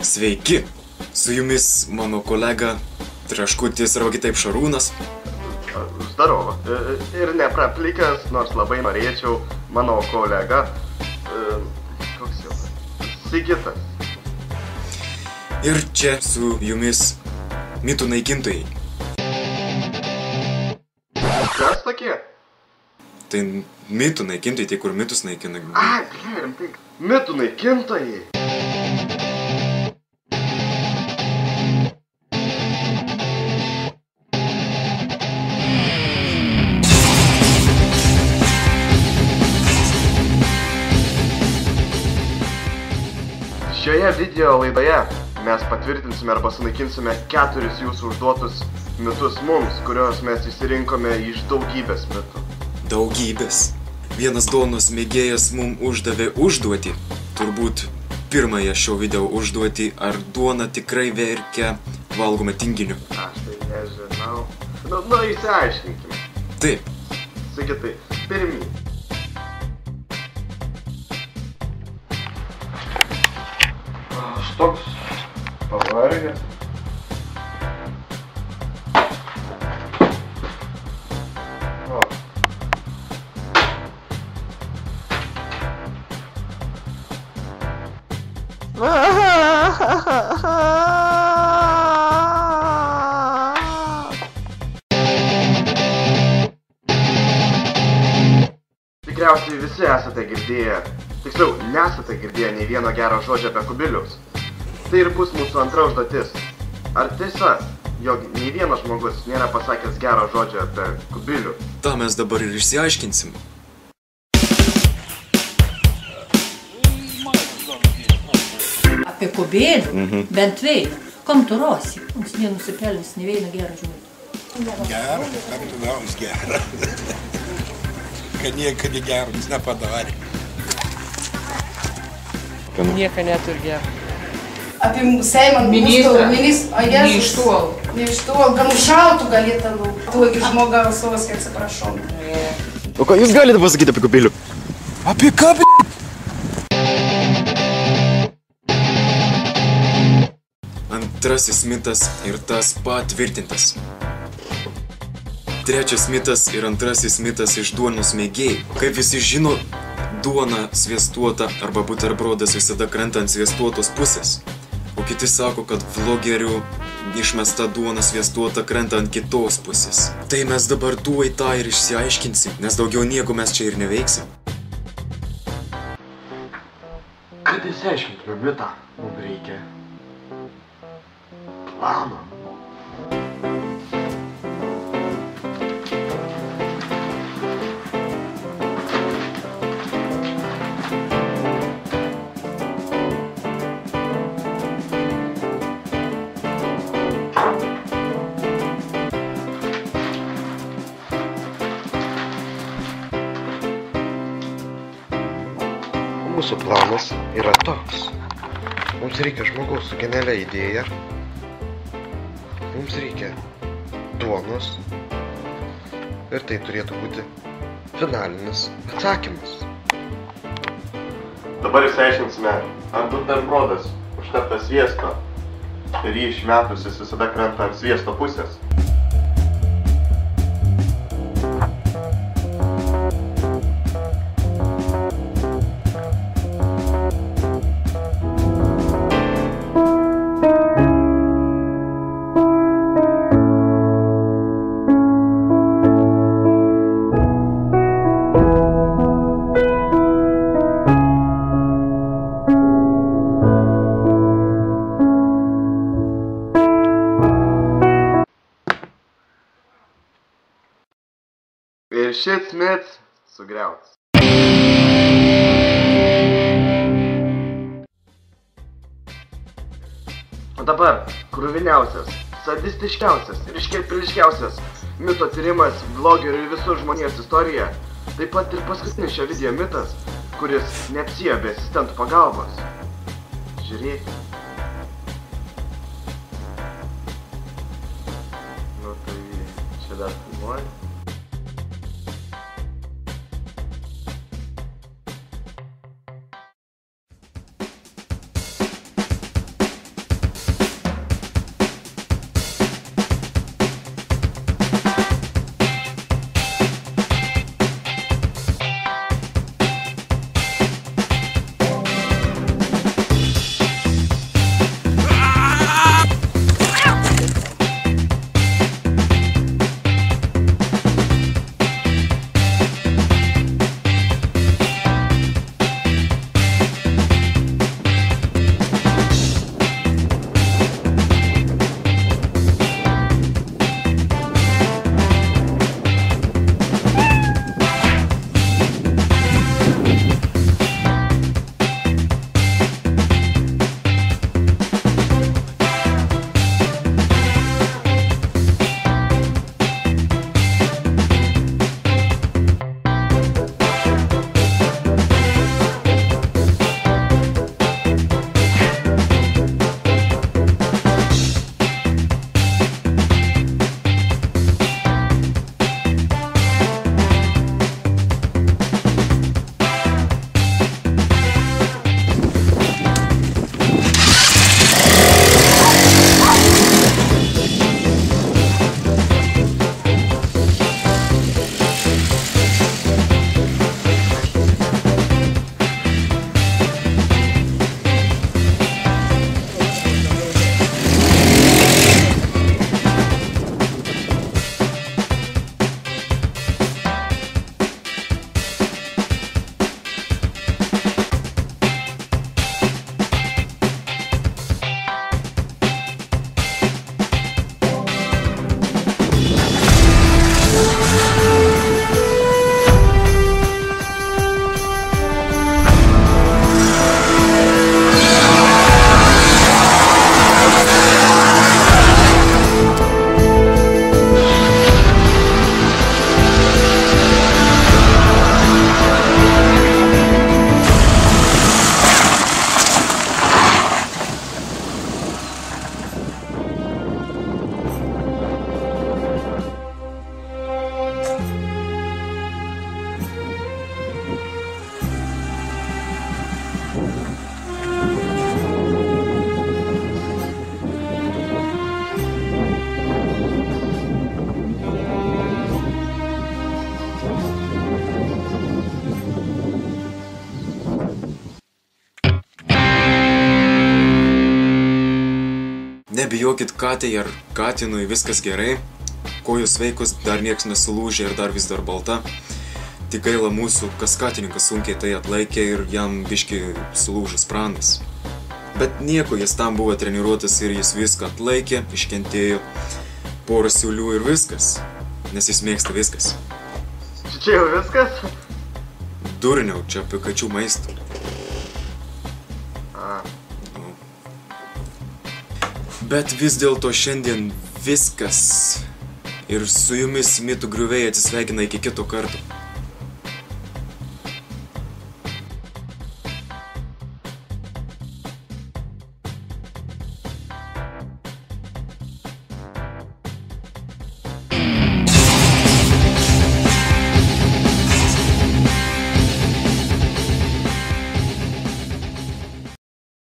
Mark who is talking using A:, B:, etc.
A: Sveiki, su jumis mano kolega Traškutis arba kitaip Šarūnas.
B: Zdarovo. Ir nepraplikęs, nors labai norėčiau, mano kolega, koks jau, Sigitas.
A: Ir čia su jumis mitų naikintojai.
B: Kas tokie?
A: Tai mitų naikintojai, tai kur mitus naikina.
B: Ai, rimtai. Mitų naikintojai. Šioje video laidoje mes patvirtinsime arba sunaikinsime 4 jūsų užduotus mitus mums, kuriuos mes išsirinkome iš daugybės mitų.
A: Daugybės. Vienas duonos mėgėjas mums uždavė užduotį. Turbūt pirmąją šio video užduotį, ar duona tikrai verkia valgoma tinginiu.
B: Aš tai nežinau. Nu, išsiaiškinkime.
A: Taip.
B: Sigitai, pirmyn. Aš toks pavargęs. Tikriausiai visi esate girdėję, tiksliau, nesate girdėję nei vieno gero žodžio apie kubilius. Tai ir bus mūsų antra užduotis. Ar tiesa, jog nei vienas žmogus nėra pasakęs gero žodžio apie kubilių?
A: Ta mes dabar ir išsiaiškinsim.
C: Apie kubilių? Bent veidą. Kam tu rosi? Mums nenusipelnys nei vieną gerą žodį.
D: Gerą? Kam tu gaus gerą? Kad niekada gerą jis nepadarė.
E: Nieko neturi gerą.
F: Apie Seimą
E: Ministrą.
F: Не что, gal šautų galėtų, tuogi žmogaus Oskį, atsiprašau.
A: O ką jūs galite pasakyti apie kubilių?
D: Apie ką, b***?
A: Antrasis mitas ir tas patvirtintas. Trečias mitas ir antrasis mitas iš duonos mėgėjų. Kaip visi žino, duona sviestuota arba buterbrodas visada krenta ant sviestuotos pusės. O kiti sako, kad vlogerių išmesta duona sviestuota krenta ant kitos pusės. Tai mes dabar tuoj tą ir išsiaiškinsim, nes daugiau nieko mes čia ir neveiksim.
B: Kad išsiaiškintume mitą, mums reikia plano. Mūsų planas yra toks. Mums reikia žmogaus su genialia idėja. Mums reikia duonos. Ir tai turėtų būti finalinis atsakymas. Dabar išsiaiškinsime, ar buterbrodas užteptas sviesto ir jį išmetus jis visada krenta ant sviesto pusės. Ir šis mitas sugriautas. O dabar kruviniausias, sadistiškiausias ir iškirpiliškiausias mito tyrimas vlogerių ir visų žmonijos istorijoje. Taip pat ir paskutinis šio video mitas, kuris neapsiėjo be asistentų pagalbos. Žiūrėkite. Nu tai čia dar filmuoju.
A: Nebijokit katei ar katinui, viskas gerai. Kojų sveikos, dar nieks nesulūžė ir dar vis dar balta. Tik gaila mūsų kaskatininkas sunkiai tai atlaikė ir jam biški sulūžo sprandas. Bet nieko, jis tam buvo treniruotas ir jis viską atlaikė, iškentėjo porą siūlių ir viskas, nes jis mėgsta viskas.
B: Čia jau viskas?
A: Durniau, čia apie kačių maistą. Bet vis dėlto šiandien viskas. Ir su jumis Mitų griuvėjai atsisveikina iki kito karto.